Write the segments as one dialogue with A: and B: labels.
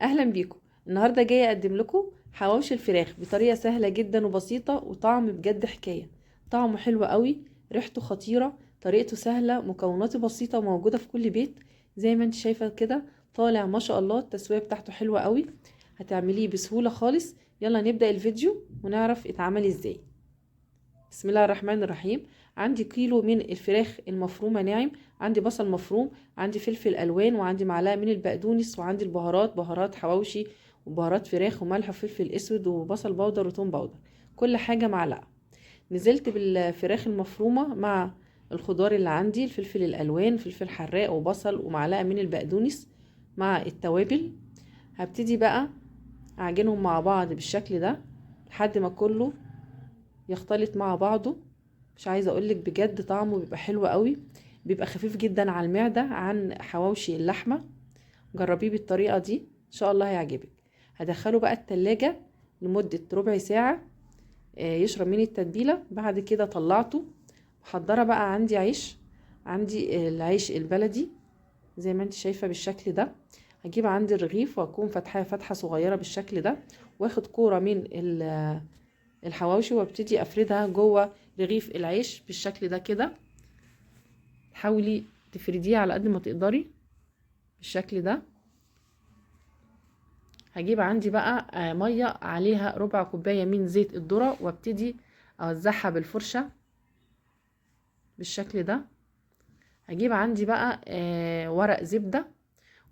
A: اهلا بيكم. النهارده جايه اقدم لكم حواوشي الفراخ بطريقه سهله جدا وبسيطه، وطعم بجد حكايه. طعمه حلو قوي، ريحته خطيره، طريقته سهله، مكوناته بسيطه وموجوده في كل بيت. زي ما انت شايفه كده طالع ما شاء الله، التسويه بتاعته حلوه قوي، هتعمليه بسهوله خالص. يلا نبدا الفيديو ونعرف اتعمل ازاي. بسم الله الرحمن الرحيم. عندي كيلو من الفراخ المفرومه ناعم، عندي بصل مفروم، عندي فلفل الوان، وعندي معلقه من البقدونس، وعندي بهارات حواوشي وبهارات فراخ وملح وفلفل اسود وبصل بودر وتوم بودر، كل حاجه معلقه. نزلت بالفراخ المفرومه مع الخضار اللي عندي، الفلفل الالوان، فلفل حراق وبصل ومعلقه من البقدونس مع التوابل. هبتدي بقى اعجنهم مع بعض بالشكل ده لحد ما كله يختلط مع بعضه. مش عايزه اقولك بجد طعمه بيبقى حلو قوي، بيبقى خفيف جدا على المعده عن حواوشي اللحمه. جربيه بالطريقه دي ان شاء الله هيعجبك. هدخله بقى التلاجة لمده ربع ساعه يشرب من التتبيله. بعد كده طلعته. محضره بقى عندي عيش، عندي العيش البلدي زي ما انت شايفه بالشكل ده. هجيب عندي الرغيف واكون فتحه فتحه صغيره بالشكل ده، واخد كوره من الحواوشي وابتدي افردها جوه رغيف العيش بالشكل ده كده. حاولي تفرديه على قد ما تقدري بالشكل ده. هجيب عندي بقى ميه عليها ربع كوبايه من زيت الذره، وابتدي اوزعها بالفرشه بالشكل ده. هجيب عندي بقى ورق زبده،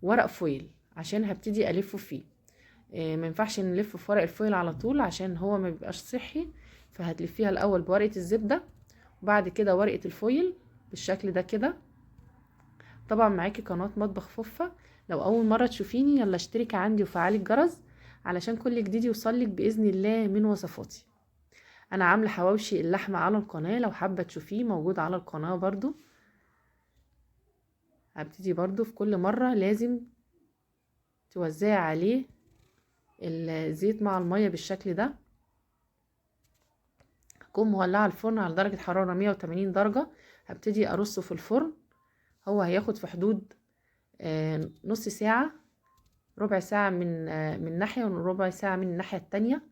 A: ورق فويل، عشان هبتدي الفه فيه. ما ينفعش نلف في ورق الفويل على طول عشان هو ما بيبقاش صحي، فهتلفيها الاول بورقه الزبده وبعد كده ورقه الفويل بالشكل ده كده. طبعا معاكي قناه مطبخ فوفا، لو اول مره تشوفيني يلا اشتركي عندي وفعلي الجرس علشان كل جديد يوصلك باذن الله من وصفاتي. انا عامله حواوشي اللحمه على القناه، لو حابه تشوفيه موجود على القناه برضو. هبتدي برضو في كل مره لازم توزعي عليه الزيت مع الميه بالشكل ده. هكون مولعه الفرن على درجه حراره 180 درجه. هبتدي ارصه في الفرن. هو هياخد في حدود نص ساعه، ربع ساعة من ناحية وربع ساعة من الناحية التانية.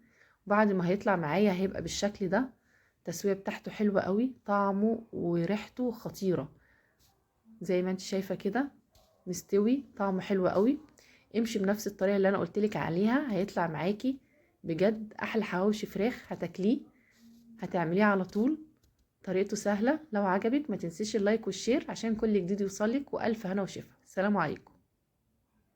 A: بعد ما هيطلع معايا هيبقى بالشكل ده. التسوية بتاعته حلوة قوي، طعمه وريحته خطيرة زي ما انت شايفة كده مستوي، طعمه حلو قوي. امشي بنفس الطريقة اللي انا قلتلك عليها هيطلع معاكي بجد احلى حواوشي فراخ هتاكليه، هتعمليه على طول. طريقته سهلة. لو عجبك ما تنسيش اللايك والشير عشان كل جديد يوصلك، والف هنا وشفا. السلام عليكم.